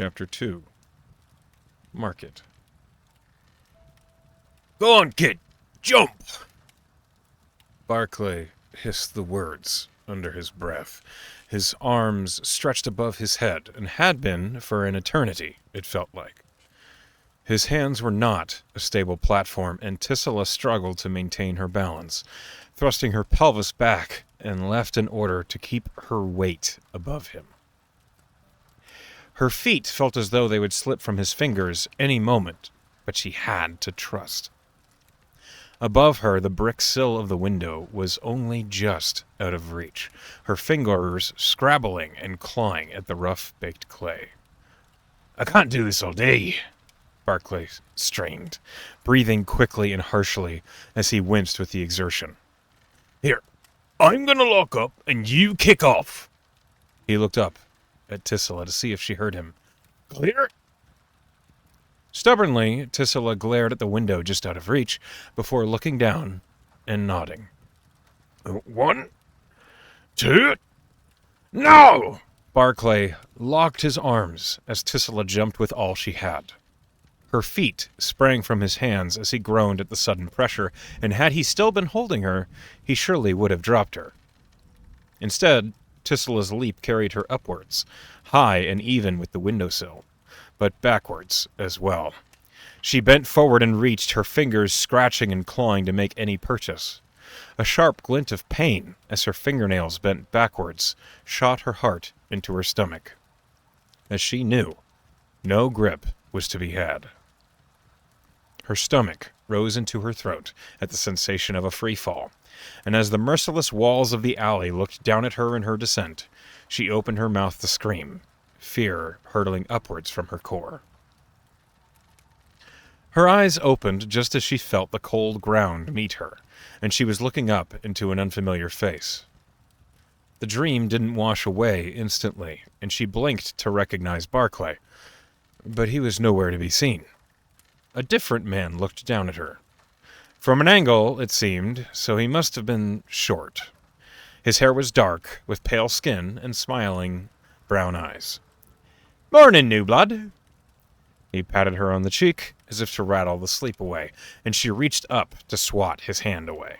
Chapter 2. Market. Go on, kid. Jump! Barclay hissed the words under his breath. His arms stretched above his head, and had been for an eternity, it felt like. His hands were not a stable platform, and Tisila struggled to maintain her balance, thrusting her pelvis back and left in order to keep her weight above him. Her feet felt as though they would slip from his fingers any moment, but she had to trust. Above her, the brick sill of the window was only just out of reach, her fingers scrabbling and clawing at the rough-baked clay. I can't do this all day, Barclay strained, breathing quickly and harshly as he winced with the exertion. Here, I'm gonna lock up and you kick off. He looked up at Tisila to see if she heard him. Clear? Stubbornly, Tisila glared at the window just out of reach before looking down and nodding. 1, 2, no! Barclay locked his arms as Tisila jumped with all she had. Her feet sprang from his hands as he groaned at the sudden pressure, and had he still been holding her, he surely would have dropped her. Instead, Tisila's leap carried her upwards, high and even with the windowsill, but backwards as well. She bent forward and reached, her fingers scratching and clawing to make any purchase. A sharp glint of pain, as her fingernails bent backwards, shot her heart into her stomach. As she knew, no grip was to be had. Her stomach rose into her throat at the sensation of a free fall, and as the merciless walls of the alley looked down at her in her descent, she opened her mouth to scream, fear hurtling upwards from her core. Her eyes opened just as she felt the cold ground meet her, and she was looking up into an unfamiliar face. The dream didn't wash away instantly, and she blinked to recognize Barclay, but he was nowhere to be seen. A different man looked down at her. From an angle, it seemed, so he must have been short. His hair was dark, with pale skin and smiling brown eyes. Morning, new blood. He patted her on the cheek, as if to rattle the sleep away, and she reached up to swat his hand away.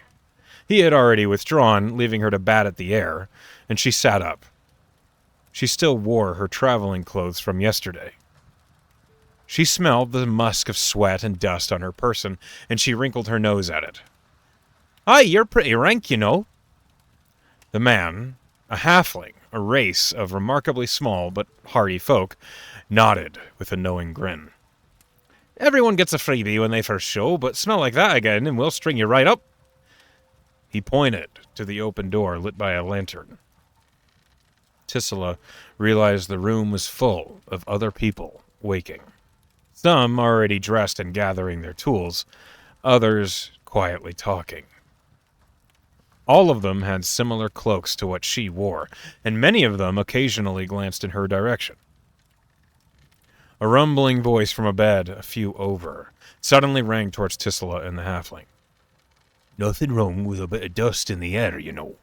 He had already withdrawn, leaving her to bat at the air, and she sat up. She still wore her traveling clothes from yesterday. She smelled the musk of sweat and dust on her person, and she wrinkled her nose at it. Aye, you're pretty rank, you know. The man, a halfling, a race of remarkably small but hardy folk, nodded with a knowing grin. Everyone gets a freebie when they first show, but smell like that again and we'll string you right up. He pointed to the open door lit by a lantern. Tisila realized the room was full of other people waking. Some already dressed and gathering their tools, others quietly talking. All of them had similar cloaks to what she wore, and many of them occasionally glanced in her direction. A rumbling voice from a bed a few over suddenly rang towards Tisila and the halfling. Nothing wrong with a bit of dust in the air, you know.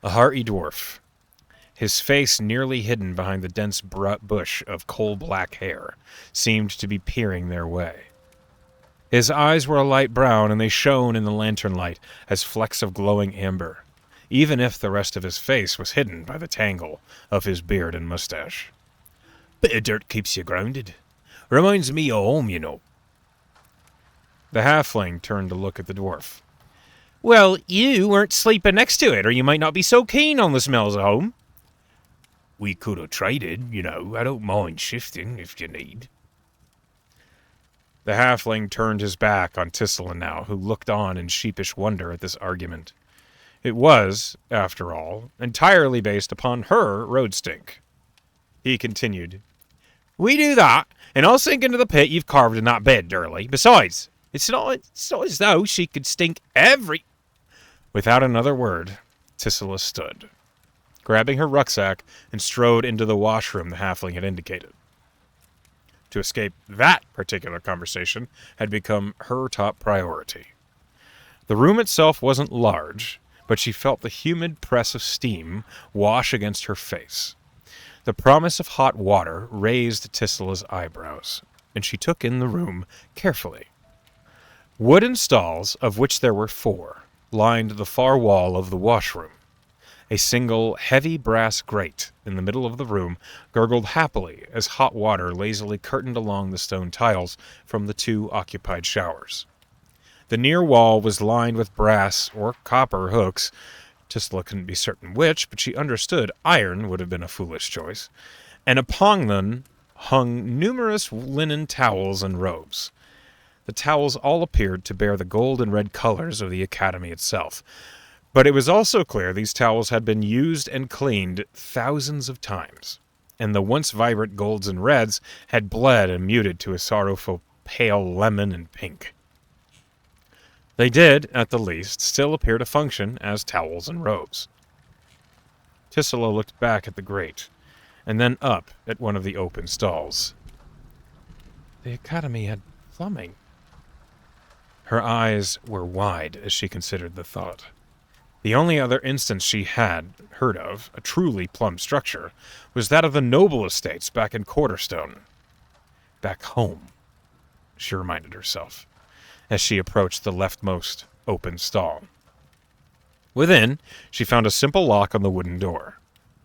A hearty dwarf, his face nearly hidden behind the dense bush of coal-black hair, seemed to be peering their way. His eyes were a light brown, and they shone in the lantern light as flecks of glowing amber, even if the rest of his face was hidden by the tangle of his beard and mustache. Bit of dirt keeps you grounded. Reminds me of home, you know. The halfling turned to look at the dwarf. Well, you weren't sleeping next to it, or you might not be so keen on the smells of home. We could have traded, you know. I don't mind shifting if you need. The halfling turned his back on Tisila now, who looked on in sheepish wonder at this argument. It was, after all, entirely based upon her road stink. He continued. We do that, and I'll sink into the pit you've carved in that bed, Durley. Besides, it's not as though she could stink every... Without another word, Tisila stood, grabbing her rucksack, and strode into the washroom the halfling had indicated. To escape that particular conversation had become her top priority. The room itself wasn't large, but she felt the humid press of steam wash against her face. The promise of hot water raised Tisila's eyebrows, and she took in the room carefully. Wooden stalls, of which there were 4, lined the far wall of the washroom. A single, heavy brass grate in the middle of the room gurgled happily as hot water lazily curtained along the stone tiles from the 2 occupied showers. The near wall was lined with brass or copper hooks. Tisila couldn't be certain which, but she understood iron would have been a foolish choice, and upon them hung numerous linen towels and robes. The towels all appeared to bear the gold and red colors of the academy itself, but it was also clear these towels had been used and cleaned thousands of times, and the once vibrant golds and reds had bled and muted to a sorrowful pale lemon and pink. They did, at the least, still appear to function as towels and robes. Tisila looked back at the grate, and then up at one of the open stalls. The academy had plumbing. Her eyes were wide as she considered the thought. The only other instance she had heard of, a truly plumbed structure, was that of the noble estates back in Quarterstone. Back home, she reminded herself, as she approached the leftmost open stall. Within, she found a simple lock on the wooden door.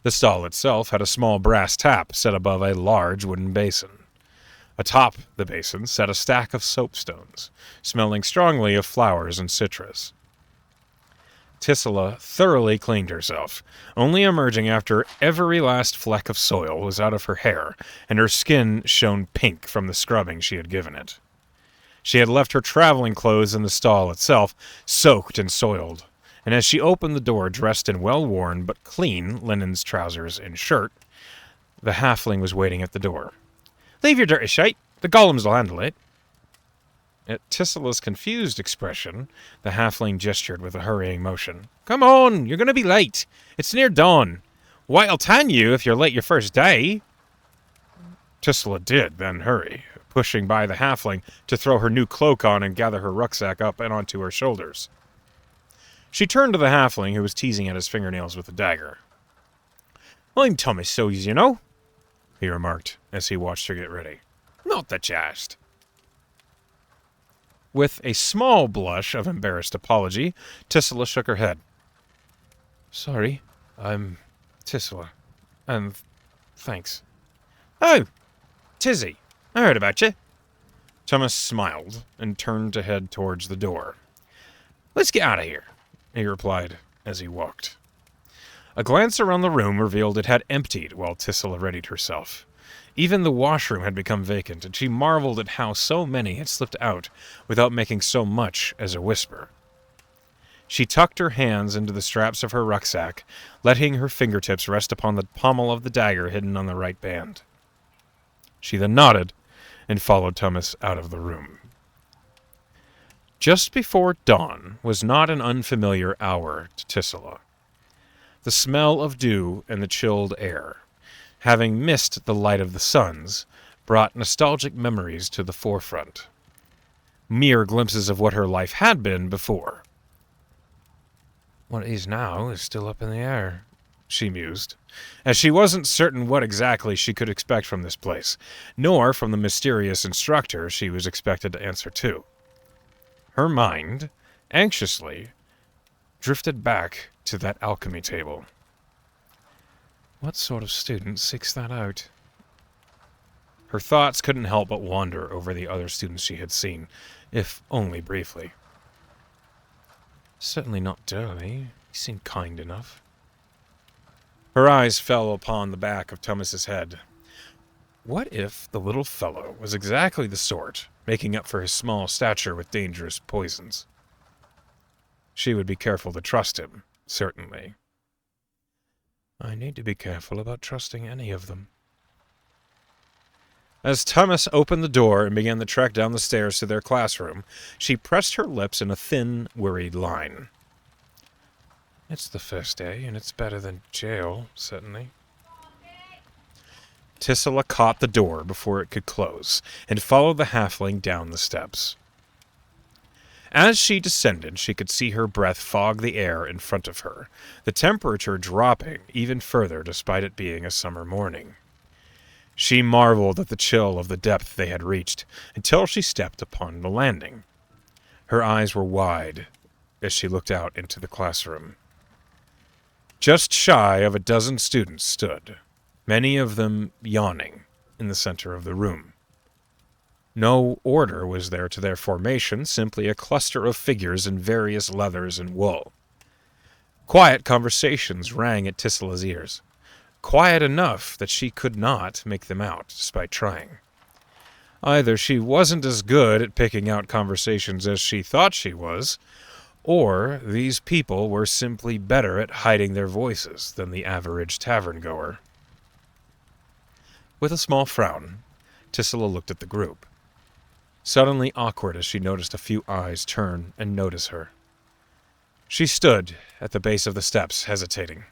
The stall itself had a small brass tap set above a large wooden basin. Atop the basin sat a stack of soapstones, smelling strongly of flowers and citrus. Tisila thoroughly cleaned herself, only emerging after every last fleck of soil was out of her hair, and her skin shone pink from the scrubbing she had given it. She had left her traveling clothes in the stall itself, soaked and soiled, and as she opened the door dressed in well-worn but clean linen trousers and shirt, the halfling was waiting at the door. "Leave your dirty shite. The golems will handle it." At Tisila's confused expression, the halfling gestured with a hurrying motion. "Come on, you're going to be late. It's near dawn. White'll tan you if you're late your first day." Tisila did then hurry, pushing by the halfling to throw her new cloak on and gather her rucksack up and onto her shoulders. She turned to the halfling, who was teasing at his fingernails with a dagger. "I'm Thomas Soys, you know," he remarked as he watched her get ready. "Not that you asked." With a small blush of embarrassed apology, Tisila shook her head. "Sorry, I'm Tisila, and thanks." "Oh, Tizzy, I heard about you." Thomas smiled and turned to head towards the door. "Let's get out of here," he replied as he walked. A glance around the room revealed it had emptied while Tisila readied herself. Even the washroom had become vacant, and she marveled at how so many had slipped out without making so much as a whisper. She tucked her hands into the straps of her rucksack, letting her fingertips rest upon the pommel of the dagger hidden on the right band. She then nodded and followed Thomas out of the room. Just before dawn was not an unfamiliar hour to Tisila. The smell of dew and the chilled air, having missed the light of the suns, brought nostalgic memories to the forefront. Mere glimpses of what her life had been before. "What is now is still up in the air," she mused, as she wasn't certain what exactly she could expect from this place, nor from the mysterious instructor she was expected to answer to. Her mind, anxiously, drifted back to that alchemy table. What sort of student seeks that out? Her thoughts couldn't help but wander over the other students she had seen, if only briefly. Certainly not Durley. He seemed kind enough. Her eyes fell upon the back of Thomas's head. What if the little fellow was exactly the sort, making up for his small stature with dangerous poisons? She would be careful to trust him, certainly. I need to be careful about trusting any of them. As Thomas opened the door and began the trek down the stairs to their classroom, she pressed her lips in a thin, worried line. It's the first day, and it's better than jail, certainly. Tisila caught the door before it could close, and followed the halfling down the steps. As she descended, she could see her breath fog the air in front of her, the temperature dropping even further despite it being a summer morning. She marveled at the chill of the depth they had reached until she stepped upon the landing. Her eyes were wide as she looked out into the classroom. Just shy of a dozen students stood, many of them yawning, in the center of the room. No order was there to their formation, simply a cluster of figures in various leathers and wool. Quiet conversations rang at Tisila's ears, quiet enough that she could not make them out, despite trying. Either she wasn't as good at picking out conversations as she thought she was, or these people were simply better at hiding their voices than the average tavern-goer. With a small frown, Tisila looked at the group, suddenly awkward as she noticed a few eyes turn and notice her. She stood at the base of the steps, hesitating.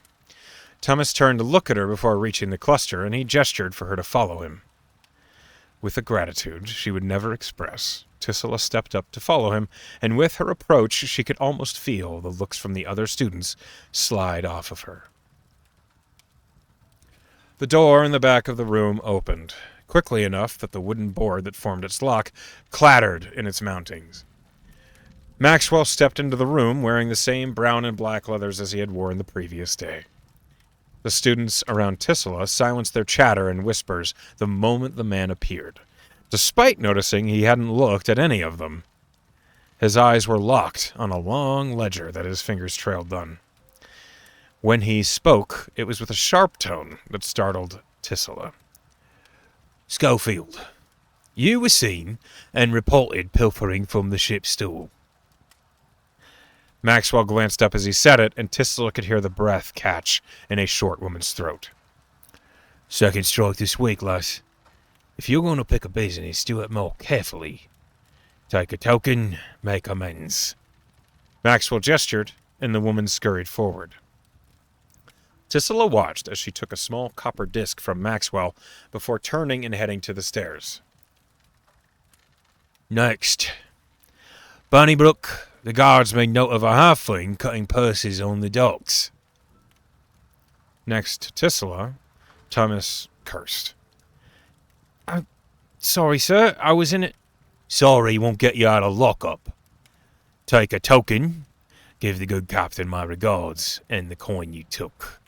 Thomas turned to look at her before reaching the cluster, and he gestured for her to follow him. With a gratitude she would never express, Tisila stepped up to follow him, and with her approach she could almost feel the looks from the other students slide off of her. The door in the back of the room opened, quickly enough that the wooden board that formed its lock clattered in its mountings. Maxwell stepped into the room wearing the same brown and black leathers as he had worn the previous day. The students around Tisila silenced their chatter and whispers the moment the man appeared, despite noticing he hadn't looked at any of them. His eyes were locked on a long ledger that his fingers trailed on. When he spoke, it was with a sharp tone that startled Tisila. Schofield, you were seen and reported pilfering from the ship's stall. Maxwell glanced up as he said it, and Tisila could hear the breath catch in a short woman's throat. Second strike this week, lass. If you're going to pick a business, do it more carefully. Take a token, make amends. Maxwell gestured, and the woman scurried forward. Tisila watched as she took a small copper disc from Maxwell before turning and heading to the stairs. Next. Bunnybrook, the guards made note of a halfling cutting purses on the docks. Next to Tisila, Thomas cursed. Sorry, sir, I was in it. Sorry won't get you out of lockup. Take a token, give the good captain my regards, and the coin you took.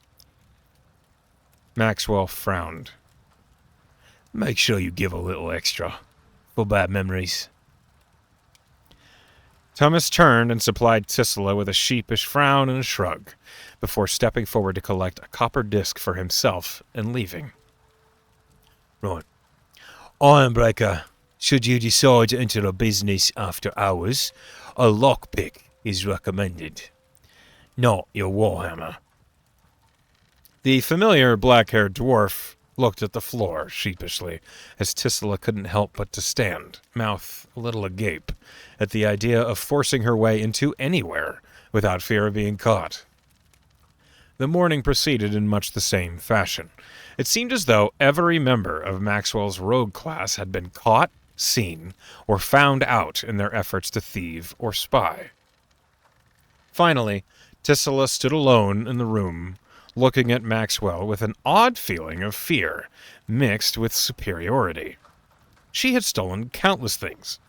Maxwell frowned. Make sure you give a little extra, for bad memories. Thomas turned and supplied Tisila with a sheepish frown and a shrug, before stepping forward to collect a copper disc for himself and leaving. Right. Ironbreaker, should you decide to enter a business after hours, a lockpick is recommended. Not your warhammer. The familiar black-haired dwarf looked at the floor sheepishly, as Tisila couldn't help but to stand, mouth a little agape, at the idea of forcing her way into anywhere without fear of being caught. The morning proceeded in much the same fashion. It seemed as though every member of Maxwell's rogue class had been caught, seen, or found out in their efforts to thieve or spy. Finally, Tisila stood alone in the room, looking at Maxwell with an odd feeling of fear, mixed with superiority. She had stolen countless things,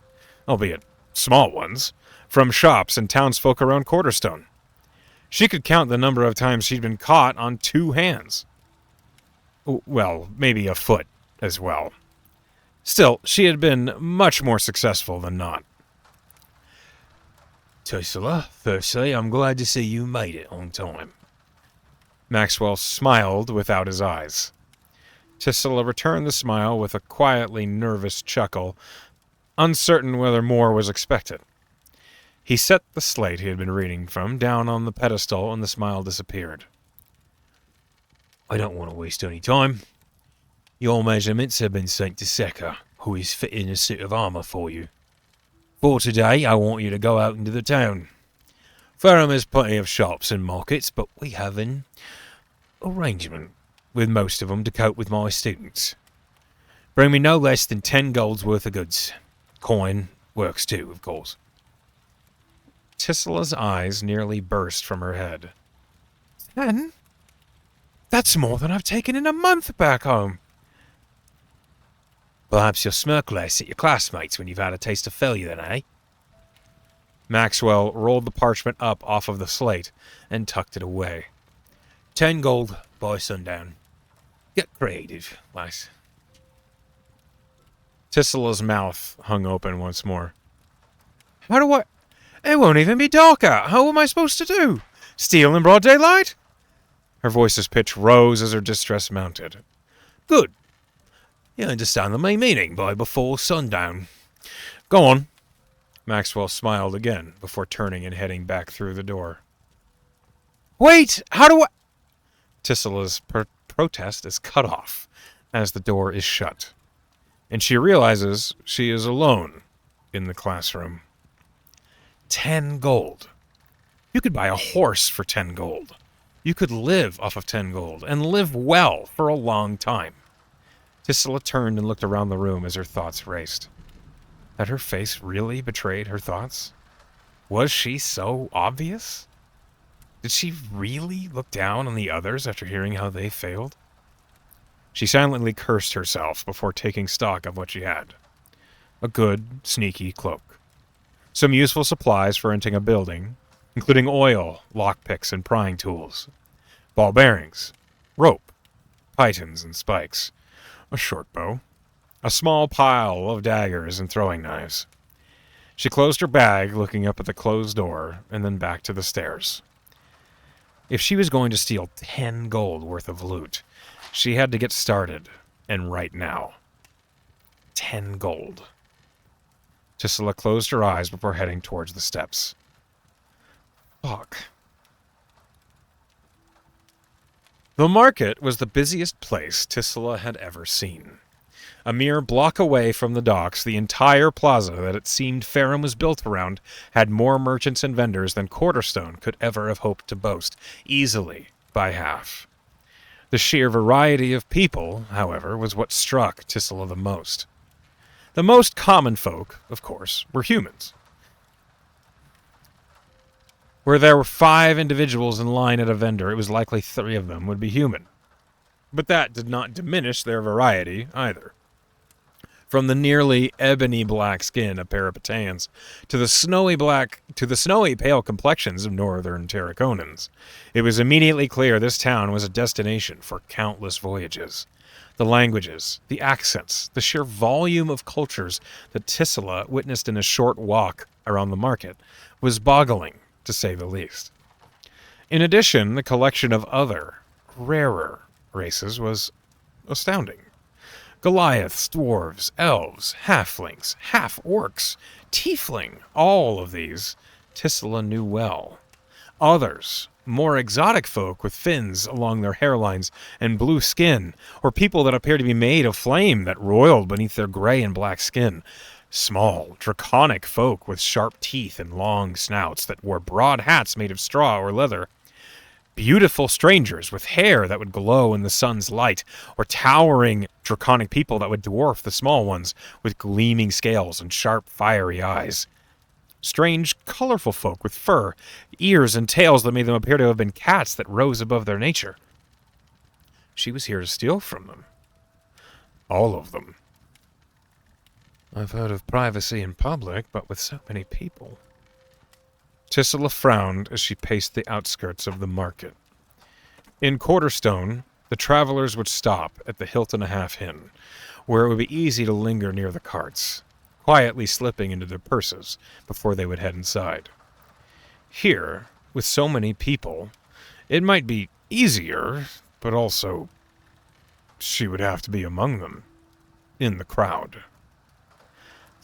albeit small ones, from shops and townsfolk around Quarterstone. She could count the number of times she'd been caught on 2 hands. Well, maybe a foot as well. Still, she had been much more successful than not. Tisila, firstly, I'm glad to see you made it on time. Maxwell smiled without his eyes. Tisila returned the smile with a quietly nervous chuckle, uncertain whether more was expected. He set the slate he had been reading from down on the pedestal, and the smile disappeared. I don't want to waste any time. Your measurements have been sent to Sekka, who is fitting a suit of armor for you. For today, I want you to go out into the town. Ferrum has plenty of shops and markets, but we have an arrangement with most of them to cope with my students. Bring me no less than 10 gold's worth of goods. Coin works too, of course. Tisila's eyes nearly burst from her head. 10? That's more than I've taken in a month back home. Perhaps you'll smirk less at your classmates when you've had a taste of failure then, eh? Maxwell rolled the parchment up off of the slate and tucked it away. 10 gold by sundown. Get creative, lass. Tisila's mouth hung open once more. How do I... It won't even be dark out. How am I supposed to do? Steal in broad daylight? Her voice's pitch rose as her distress mounted. Good. You understand the main meaning by before sundown. Go on. Maxwell smiled again before turning and heading back through the door. Wait! How do I... Tisila's protest is cut off as the door is shut, and she realizes she is alone in the classroom. 10 gold. You could buy a horse for 10 gold. You could live off of 10 gold, and live well for a long time. Tisila turned and looked around the room as her thoughts raced. Had her face really betrayed her thoughts? Was she so obvious? Did she really look down on the others after hearing how they failed? She silently cursed herself before taking stock of what she had. A good, sneaky cloak. Some useful supplies for renting a building, including oil, lockpicks, and prying tools. Ball bearings, rope, pythons and spikes, a short bow, a small pile of daggers and throwing knives. She closed her bag, looking up at the closed door, and then back to the stairs. If she was going to steal 10 gold worth of loot, she had to get started, and right now. 10 gold. Tisila closed her eyes before heading towards the steps. Fuck. The market was the busiest place Tisila had ever seen. A mere block away from the docks, the entire plaza that it seemed Farum was built around had more merchants and vendors than Quarterstone could ever have hoped to boast, easily by half. The sheer variety of people, however, was what struck Tisila the most. The most common folk, of course, were humans. Where there were 5 individuals in line at a vendor, it was likely 3 of them would be human. But that did not diminish their variety, either. From the nearly ebony black skin of Peripatans to the snowy pale complexions of northern Terraconans, it was immediately clear this town was a destination for countless voyages. The languages, the accents, the sheer volume of cultures that Tisila witnessed in a short walk around the market was boggling, to say the least. In addition, the collection of other, rarer races was astounding. Goliaths, dwarves, elves, halflings, half-orcs, tiefling, all of these Tisila knew well. Others, more exotic folk with fins along their hairlines and blue skin, or people that appeared to be made of flame that roiled beneath their gray and black skin. Small, draconic folk with sharp teeth and long snouts that wore broad hats made of straw or leather. Beautiful strangers with hair that would glow in the sun's light, or towering draconic people that would dwarf the small ones with gleaming scales and sharp, fiery eyes. Strange, colorful folk with fur, ears, and tails that made them appear to have been cats that rose above their nature. She was here to steal from them. All of them. I've heard of privacy in public, but with so many people. Tisila frowned as she paced the outskirts of the market. In Quarterstone, the travelers would stop at the Hilton a Half Inn, where it would be easy to linger near the carts, quietly slipping into their purses before they would head inside. Here, with so many people, it might be easier, but also she would have to be among them, in the crowd.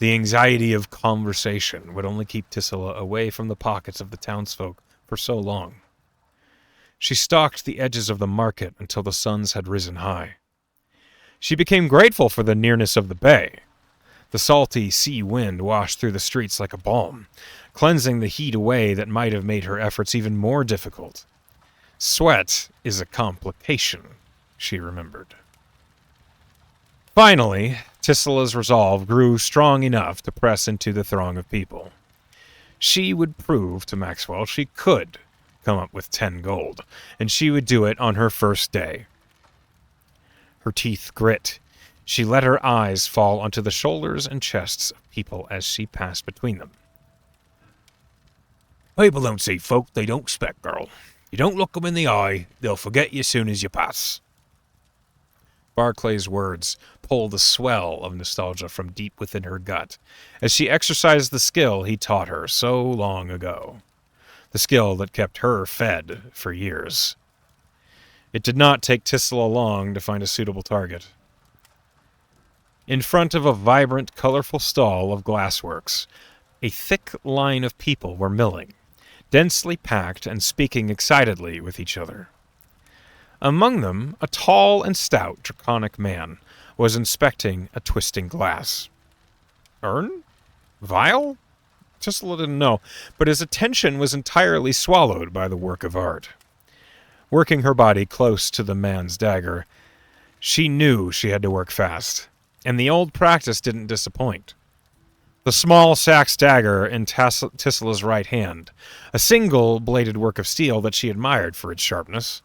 The anxiety of conversation would only keep Tisila away from the pockets of the townsfolk for so long. She stalked the edges of the market until the suns had risen high. She became grateful for the nearness of the bay. The salty sea wind washed through the streets like a balm, cleansing the heat away that might have made her efforts even more difficult. Sweat is a complication, she remembered. Finally, Tisila's resolve grew strong enough to press into the throng of people. She would prove to Maxwell she could come up with 10 gold, and she would do it on her first day. Her teeth grit. She let her eyes fall onto the shoulders and chests of people as she passed between them. People don't see folk they don't expect, girl. You don't look 'em in the eye, they'll forget you soon as you pass. Barclay's words pulled a swell of nostalgia from deep within her gut as she exercised the skill he taught her so long ago. The skill that kept her fed for years. It did not take Tisila long to find a suitable target. In front of a vibrant, colorful stall of glassworks, a thick line of people were milling, densely packed and speaking excitedly with each other. Among them, a tall and stout draconic man was inspecting a twisting glass. Urn? Vial? Tisila didn't know, but his attention was entirely swallowed by the work of art. Working her body close to the man's dagger, she knew she had to work fast, and the old practice didn't disappoint. The small sax dagger in Tisila's right hand, a single-bladed work of steel that she admired for its sharpness,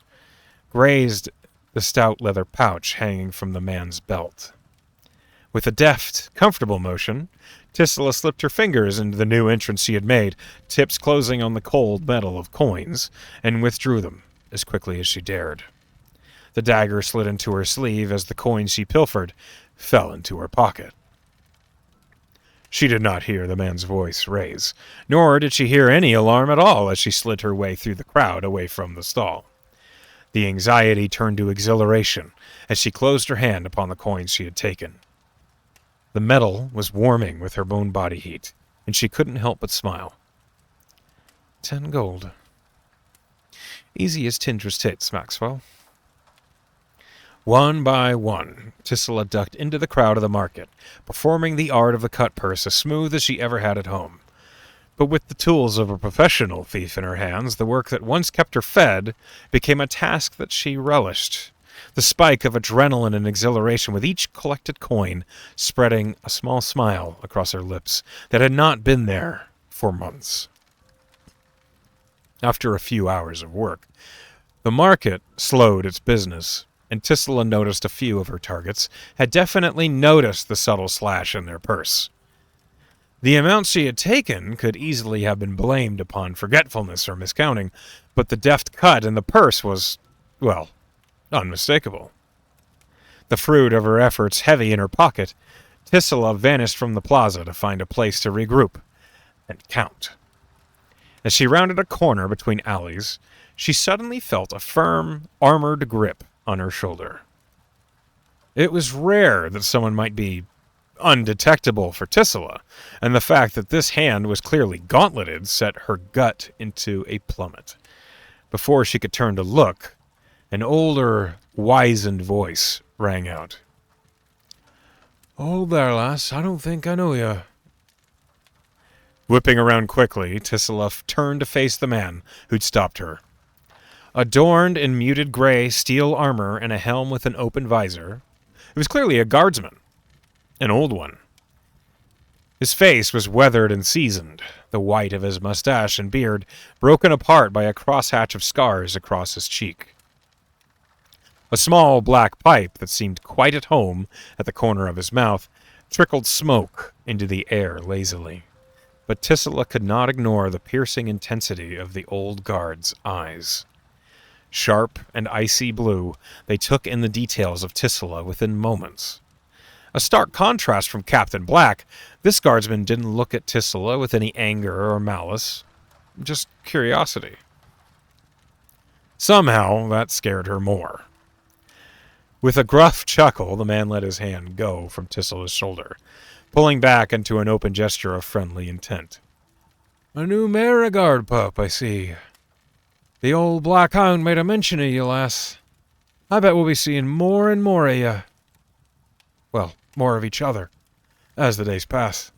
grazed the stout leather pouch hanging from the man's belt. With a deft, comfortable motion, Tisila slipped her fingers into the new entrance she had made, tips closing on the cold metal of coins, and withdrew them as quickly as she dared. The dagger slid into her sleeve as the coins she pilfered fell into her pocket. She did not hear the man's voice raise, nor did she hear any alarm at all as she slid her way through the crowd away from the stall. The anxiety turned to exhilaration as she closed her hand upon the coins she had taken. The metal was warming with her own body heat, and she couldn't help but smile. 10 gold. Easy as Tindra's tits, Maxwell. One by one, Tisila ducked into the crowd of the market, performing the art of the cut purse as smooth as she ever had at home. But with the tools of a professional thief in her hands, the work that once kept her fed became a task that she relished. The spike of adrenaline and exhilaration with each collected coin spreading a small smile across her lips that had not been there for months. After a few hours of work, the market slowed its business, and Tisila noticed a few of her targets had definitely noticed the subtle slash in their purse. The amount she had taken could easily have been blamed upon forgetfulness or miscounting, but the deft cut in the purse was, well, unmistakable. The fruit of her efforts heavy in her pocket, Tisila vanished from the plaza to find a place to regroup and count. As she rounded a corner between alleys, she suddenly felt a firm, armored grip on her shoulder. It was rare that someone might be undetectable for Tisila, and the fact that this hand was clearly gauntleted set her gut into a plummet. Before she could turn to look, an older, wizened voice rang out. "Hold there, lass. I don't think I know you." Whipping around quickly, Tisila turned to face the man who'd stopped her. Adorned in muted gray steel armor and a helm with an open visor, it was clearly a guardsman. An old one. His face was weathered and seasoned, the white of his mustache and beard broken apart by a crosshatch of scars across his cheek. A small black pipe that seemed quite at home at the corner of his mouth trickled smoke into the air lazily, but Tisila could not ignore the piercing intensity of the old guard's eyes. Sharp and icy blue, they took in the details of Tisila within moments. A stark contrast from Captain Black, this guardsman didn't look at Tisila with any anger or malice, just curiosity. Somehow, that scared her more. With a gruff chuckle, the man let his hand go from Tisila's shoulder, pulling back into an open gesture of friendly intent. "A new Marigard pup, I see. The old Black Hound made a mention of you, lass. I bet we'll be seeing more and more of you. Well, more of each other, as the days pass."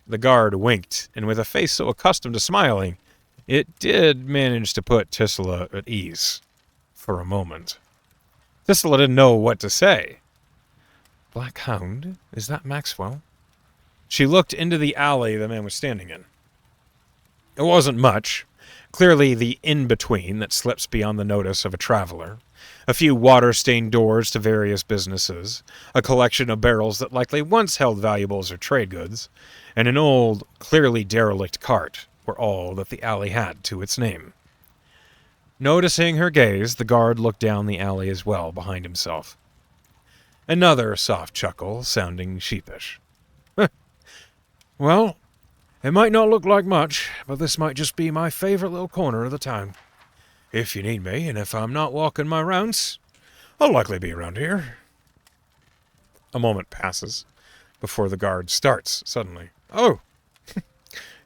The guard winked, and with a face so accustomed to smiling, it did manage to put Tisila at ease. For a moment. Tisila didn't know what to say. Black Hound? Is that Maxwell? She looked into the alley the man was standing in. It wasn't much. Clearly the in-between that slips beyond the notice of a traveler. A few water-stained doors to various businesses, a collection of barrels that likely once held valuables or trade goods, and an old, clearly derelict cart were all that the alley had to its name. Noticing her gaze, the guard looked down the alley as well behind himself. Another soft chuckle, sounding sheepish. Well, it might not look like much, but this might just be my favorite little corner of the town. If you need me, and if I'm not walking my rounds, I'll likely be around here. A moment passes before the guard starts suddenly. Oh,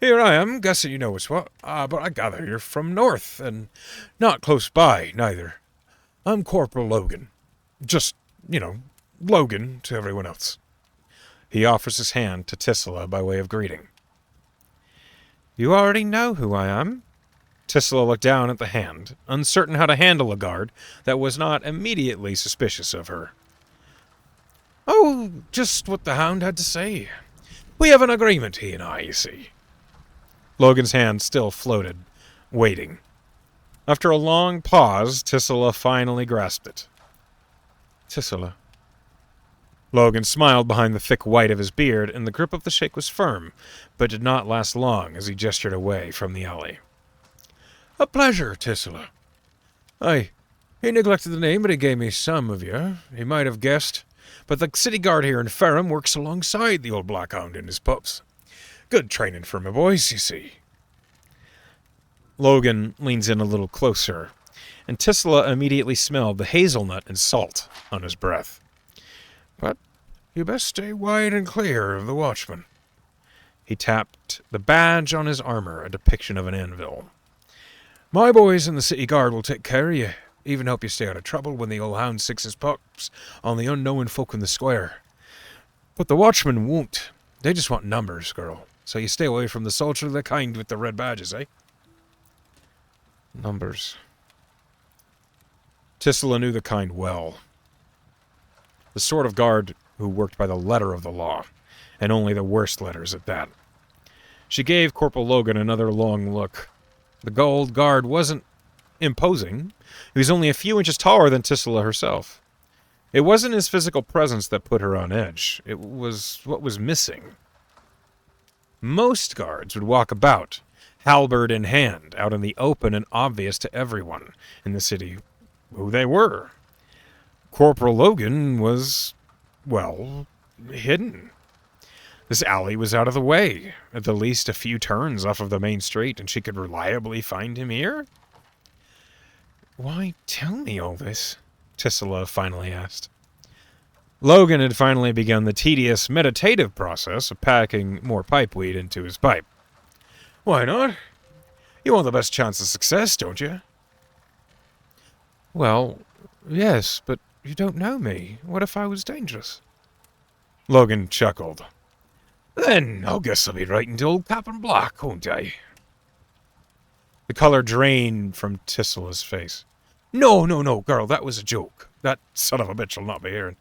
here I am, guessing you know what's what, but I gather you're from north, and not close by, neither. I'm Corporal Logan. Just, Logan to everyone else. He offers his hand to Tisila by way of greeting. You already know who I am? Tisila looked down at the hand, uncertain how to handle a guard that was not immediately suspicious of her. Oh, just what the hound had to say. We have an agreement, he and I, you see. Logan's hand still floated, waiting. After a long pause, Tisila finally grasped it. Tisila. Logan smiled behind the thick white of his beard, and the grip of the sheik was firm, but did not last long as he gestured away from the alley. A pleasure, Tisila. Aye, he neglected the name, but he gave me some of you. He might have guessed, but the city guard here in Ferrum works alongside the old black hound and his pups. Good training for my boys, you see. Logan leans in a little closer, and Tisila immediately smelled the hazelnut and salt on his breath. But you best stay wide and clear of the watchman. He tapped the badge on his armor, a depiction of an anvil. My boys in the city guard will take care of you, even help you stay out of trouble when the old hound sicks his pups on the unknowing folk in the square. But the watchmen won't. They just want numbers, girl. So you stay away from the soldierly kind with the red badges, eh? Numbers. Tisila knew the kind well. The sort of guard who worked by the letter of the law, and only the worst letters at that. She gave Corporal Logan another long look. The gold guard wasn't imposing. He was only a few inches taller than Tisila herself. It wasn't his physical presence that put her on edge. It was what was missing. Most guards would walk about, halberd in hand, out in the open and obvious to everyone in the city who they were. Corporal Logan was, well, hidden. This alley was out of the way, at the least a few turns off of the main street, and she could reliably find him here? Why tell me all this? Tisila finally asked. Logan had finally begun the tedious, meditative process of packing more pipeweed into his pipe. Why not? You want the best chance of success, don't you? Well, yes, but you don't know me. What if I was dangerous? Logan chuckled. Then I guess I'll be writing to old Captain Black, won't I? The color drained from Tisila's face. No, girl, that was a joke. That son of a bitch will not be here.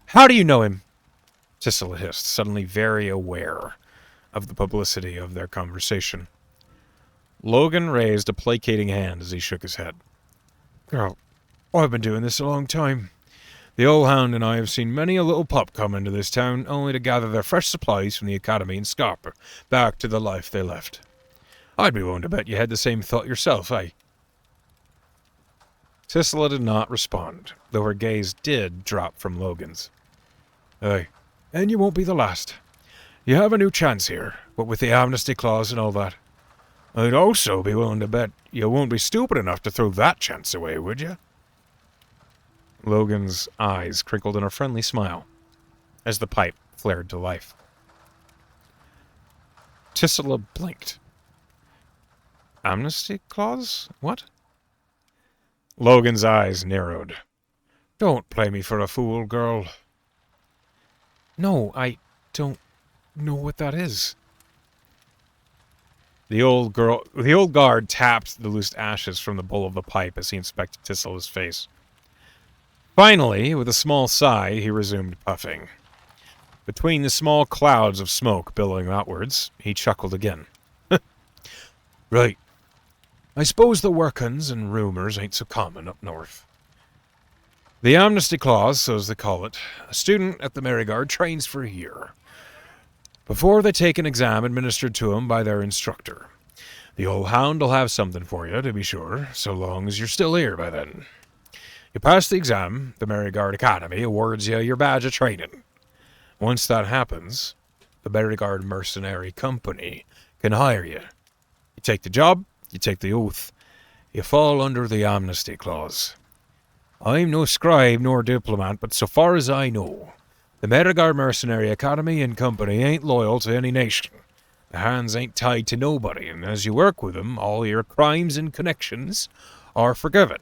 How do you know him? Tisila hissed, suddenly very aware of the publicity of their conversation. Logan raised a placating hand as he shook his head. Girl, I've been doing this a long time. The old hound and I have seen many a little pup come into this town only to gather their fresh supplies from the academy and Scarper back to the life they left. I'd be willing to bet you had the same thought yourself, eh? Tisila did not respond, though her gaze did drop from Logan's. Aye, and you won't be the last. You have a new chance here, what with the amnesty clause and all that. I'd also be willing to bet you won't be stupid enough to throw that chance away, would you? Logan's eyes crinkled in a friendly smile as the pipe flared to life. Tisila blinked. Amnesty clause? What? Logan's eyes narrowed. Don't play me for a fool, girl. No, I don't know what that is. The old guard tapped the loose ashes from the bowl of the pipe as he inspected Tisila's face. Finally, with a small sigh, he resumed puffing. Between the small clouds of smoke billowing outwards, he chuckled again. Right. I suppose the workins and rumours ain't so common up north. The amnesty clause, so's they call it. A student at the Maryguard trains for a year before they take an exam administered to 'em by their instructor. The old hound'll have something for you, to be sure, so long as you're still here by then. You pass the exam, the Maryguard Academy awards you your badge of training. Once that happens, the Maryguard Mercenary Company can hire you. You take the job, you take the oath. You fall under the amnesty clause. I'm no scribe nor diplomat, but so far as I know, the Maryguard Mercenary Academy and Company ain't loyal to any nation. The hands ain't tied to nobody, and as you work with them, all your crimes and connections are forgiven.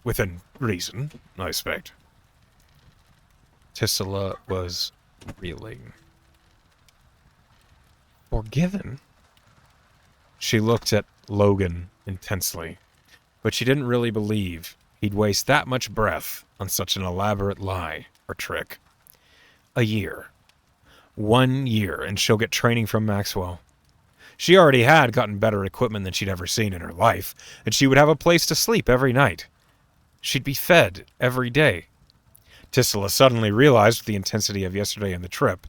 Within reason, I expect. Tisila was reeling. Forgiven? She looked at Logan intensely, but she didn't really believe he'd waste that much breath on such an elaborate lie or trick. A year. 1 year, and she'll get training from Maxwell. She already had gotten better equipment than she'd ever seen in her life, and she would have a place to sleep every night. She'd be fed every day. Tisila suddenly realized with the intensity of yesterday and the trip,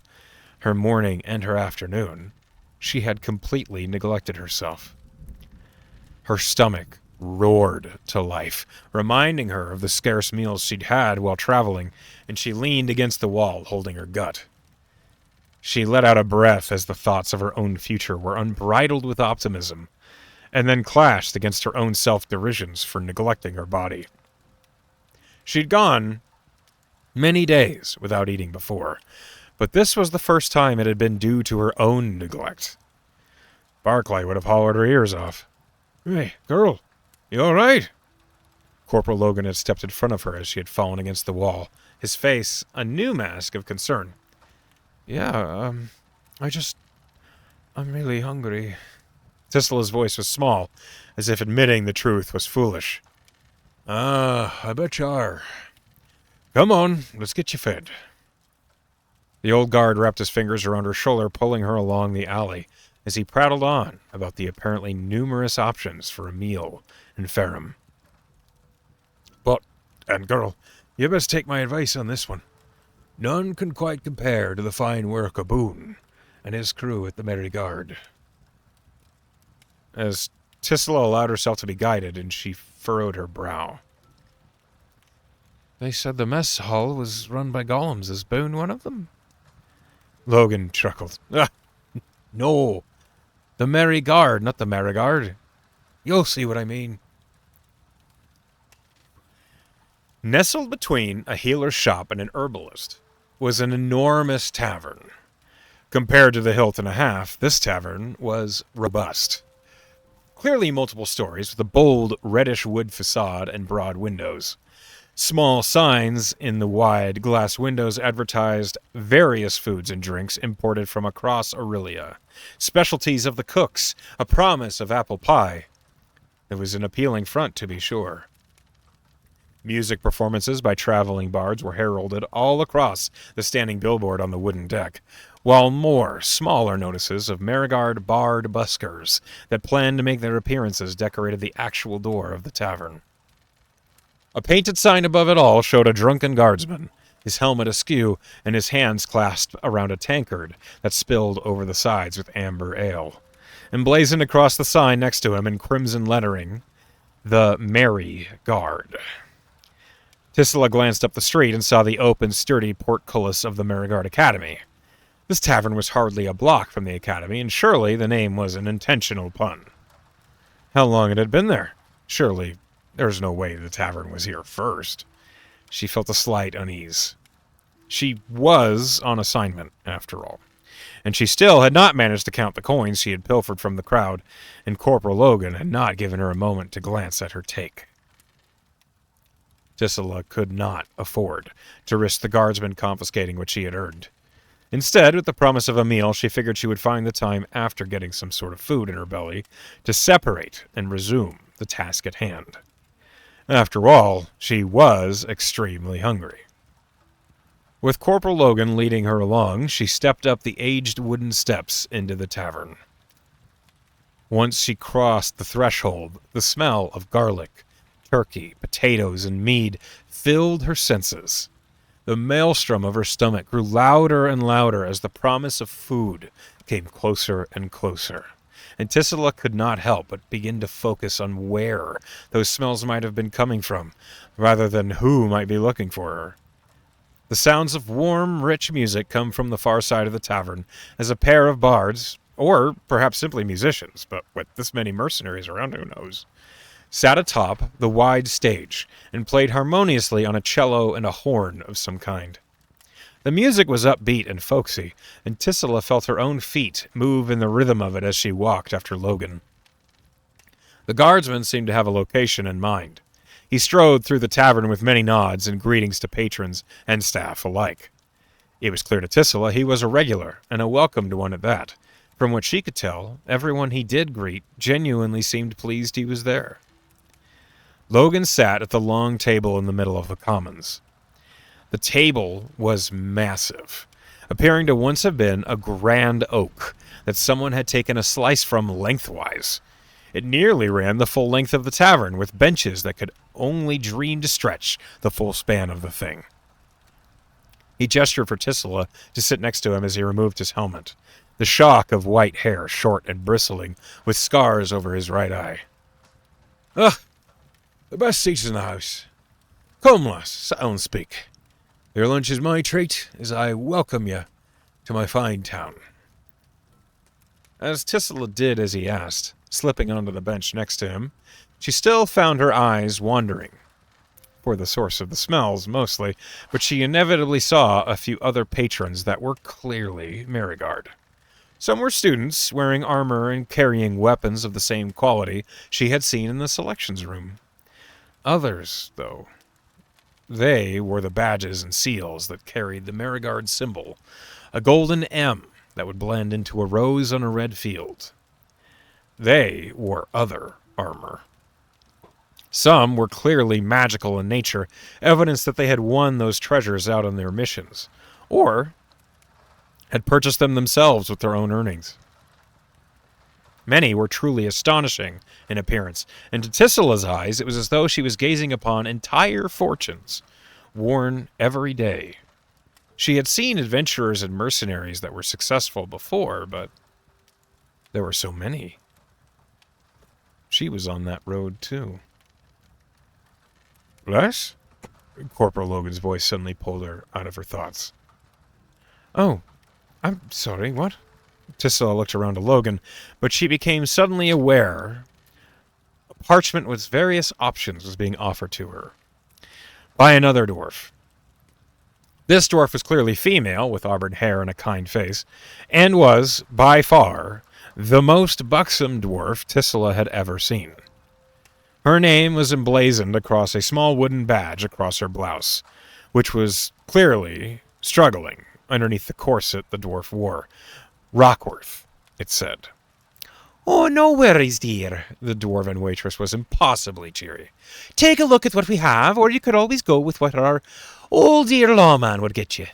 her morning and her afternoon, she had completely neglected herself. Her stomach roared to life, reminding her of the scarce meals she'd had while traveling, and she leaned against the wall, holding her gut. She let out a breath as the thoughts of her own future were unbridled with optimism, and then clashed against her own self-derisions for neglecting her body. She'd gone many days without eating before, but this was the first time it had been due to her own neglect. Barclay would have hollered her ears off. "Hey, girl, you all right?" Corporal Logan had stepped in front of her as she had fallen against the wall, his face a new mask of concern. "Yeah, I'm really hungry." Tisila's voice was small, as if admitting the truth was foolish. I bet you are. Come on, let's get you fed." The old guard wrapped his fingers around her shoulder, pulling her along the alley, as he prattled on about the apparently numerous options for a meal in Ferrum. "And girl, you best take my advice on this one. None can quite compare to the fine work of Boone and his crew at the Maryguard." As Tisila allowed herself to be guided, and she furrowed her brow. "They said the mess hall was run by golems. Is Boone one of them?" Logan chuckled. "No. The Maryguard, not the Maryguard. You'll see what I mean." Nestled between a healer's shop and an herbalist was an enormous tavern. Compared to the Hilt and a Half, this tavern was robust. Clearly multiple stories, with a bold reddish wood facade and broad windows. Small signs in the wide glass windows advertised various foods and drinks imported from across Aurelia. Specialties of the cooks, a promise of apple pie. It was an appealing front, to be sure. Music performances by traveling bards were heralded all across the standing billboard on the wooden deck, while more smaller notices of Maryguard bard buskers that planned to make their appearances decorated the actual door of the tavern. A painted sign above it all showed a drunken guardsman, his helmet askew and his hands clasped around a tankard that spilled over the sides with amber ale. Emblazoned across the sign next to him in crimson lettering, "The Merry Guard." Tisila glanced up the street and saw the open, sturdy portcullis of the Maryguard Academy. This tavern was hardly a block from the academy, and surely the name was an intentional pun. How long it had been there? Surely there was no way the tavern was here first. She felt a slight unease. She was on assignment, after all, and she still had not managed to count the coins she had pilfered from the crowd, and Corporal Logan had not given her a moment to glance at her take. Tisila could not afford to risk the guardsman confiscating what she had earned. Instead, with the promise of a meal, she figured she would find the time after getting some sort of food in her belly to separate and resume the task at hand. After all, she was extremely hungry. With Corporal Logan leading her along, she stepped up the aged wooden steps into the tavern. Once she crossed the threshold, the smell of garlic, turkey, potatoes, and mead filled her senses. The maelstrom of her stomach grew louder and louder as the promise of food came closer and closer. And Tisila could not help but begin to focus on where those smells might have been coming from, rather than who might be looking for her. The sounds of warm, rich music come from the far side of the tavern as a pair of bards, or perhaps simply musicians, but with this many mercenaries around, who knows, sat atop the wide stage and played harmoniously on a cello and a horn of some kind. The music was upbeat and folksy, and Tisila felt her own feet move in the rhythm of it as she walked after Logan. The guardsman seemed to have a location in mind. He strode through the tavern with many nods and greetings to patrons and staff alike. It was clear to Tisila he was a regular, and a welcomed one at that. From what she could tell, everyone he did greet genuinely seemed pleased he was there. Logan sat at the long table in the middle of the commons. The table was massive, appearing to once have been a grand oak that someone had taken a slice from lengthwise. It nearly ran the full length of the tavern, with benches that could only dream to stretch the full span of the thing. He gestured for Tisila to sit next to him as he removed his helmet, the shock of white hair, short and bristling, with scars over his right eye. "Ah, the best seats in the house. Come, lass, sit down and speak. Your lunch is my treat, as I welcome you to my fine town." As Tisila did as he asked, slipping onto the bench next to him, she still found her eyes wandering, for the source of the smells mostly, but she inevitably saw a few other patrons that were clearly Merigard. Some were students, wearing armor and carrying weapons of the same quality she had seen in the selections room. Others, though, they wore the badges and seals that carried the Merigard symbol, a golden M that would blend into a rose on a red field. They wore other armor. Some were clearly magical in nature, evidence that they had won those treasures out on their missions, or had purchased them themselves with their own earnings. Many were truly astonishing in appearance, and to Tisila's eyes it was as though she was gazing upon entire fortunes, worn every day. She had seen adventurers and mercenaries that were successful before, but there were so many. She was on that road, too. "Lass?" Corporal Logan's voice suddenly pulled her out of her thoughts. "Oh, I'm sorry, what?" Tisila looked around to Logan, but she became suddenly aware a parchment with various options was being offered to her by another dwarf. This dwarf was clearly female, with auburn hair and a kind face, and was, by far, the most buxom dwarf Tisila had ever seen. Her name was emblazoned across a small wooden badge across her blouse, which was clearly struggling underneath the corset the dwarf wore. Rockworth, it said. "Oh, no worries, dear." The dwarven waitress was impossibly cheery. "Take a look at what we have, or you could always go with what our old dear lawman would get you."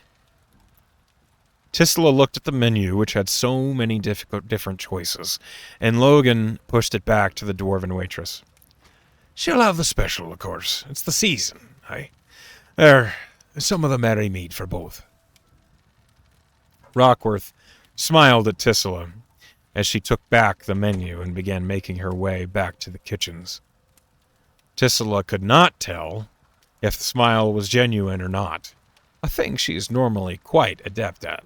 Tisila looked at the menu, which had so many different choices, and Logan pushed it back to the dwarven waitress. "She'll have the special, of course. It's the season, eh? There's some of the merry mead for both." Rockworth smiled at Tisila as she took back the menu and began making her way back to the kitchens. Tisila could not tell if the smile was genuine or not, a thing she is normally quite adept at.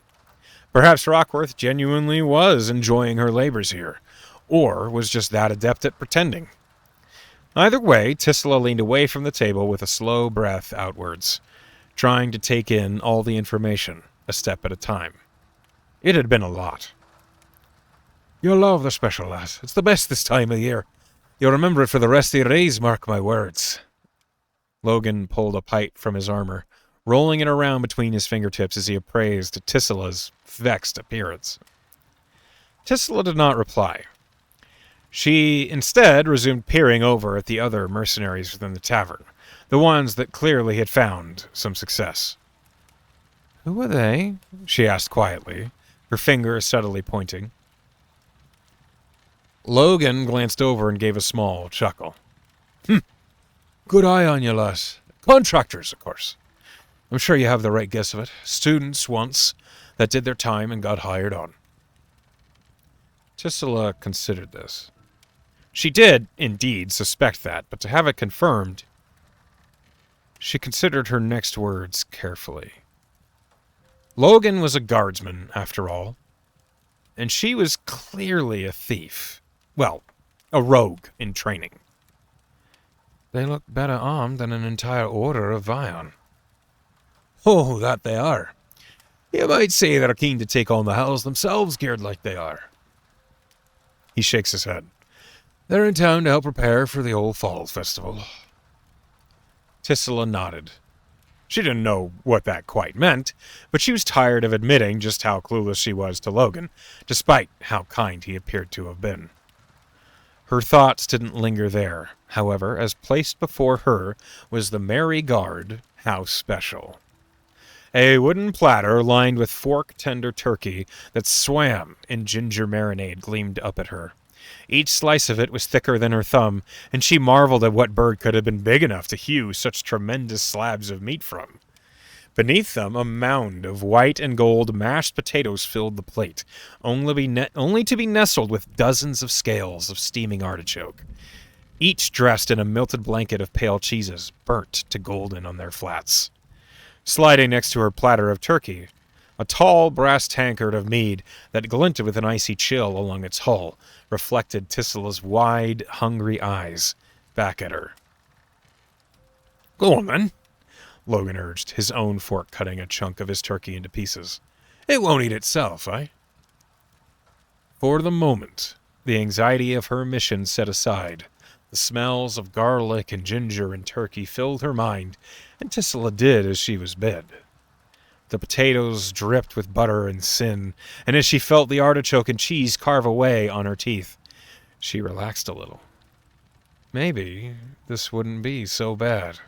Perhaps Rockworth genuinely was enjoying her labors here, or was just that adept at pretending. Either way, Tisila leaned away from the table with a slow breath outwards, trying to take in all the information, a step at a time. It had been a lot. "You'll love the special, lass. It's the best this time of year. You'll remember it for the rest of your days, mark my words." Logan pulled a pipe from his armor, rolling it around between his fingertips as he appraised Tisila's vexed appearance. Tisila did not reply. She instead resumed peering over at the other mercenaries within the tavern, the ones that clearly had found some success. "Who are they?" she asked quietly, her finger steadily pointing. Logan glanced over and gave a small chuckle. Good eye on you, lass. Contractors, of course. I'm sure you have the right guess of it. Students once that did their time and got hired on. Tisila considered this. She did, indeed, suspect that, but to have it confirmed, she considered her next words carefully. Logan was a guardsman, after all, and she was clearly a thief. Well, a rogue in training. They look better armed than an entire order of Vion. Oh, that they are. You might say they're keen to take on the hells themselves, geared like they are. He shakes his head. They're in town to help prepare for the old fall festival. Tisila nodded. She didn't know what that quite meant, but she was tired of admitting just how clueless she was to Logan, despite how kind he appeared to have been. Her thoughts didn't linger there, however, as placed before her was the Merry Guard House Special. A wooden platter lined with fork-tender turkey that swam in ginger marinade gleamed up at her. Each slice of it was thicker than her thumb, and she marveled at what bird could have been big enough to hew such tremendous slabs of meat from. Beneath them, a mound of white and gold mashed potatoes filled the plate, only to be nestled with dozens of scales of steaming artichoke, each dressed in a melted blanket of pale cheeses, burnt to golden on their flats. Sliding next to her platter of turkey, a tall brass tankard of mead that glinted with an icy chill along its hull reflected Tisila's wide, hungry eyes back at her. Go on, then, Logan urged, his own fork cutting a chunk of his turkey into pieces. It won't eat itself, eh? For the moment, the anxiety of her mission set aside, the smells of garlic and ginger and turkey filled her mind, and Tisila did as she was bid. The potatoes dripped with butter and sin, and as she felt the artichoke and cheese carve away on her teeth, she relaxed a little. Maybe this wouldn't be so bad.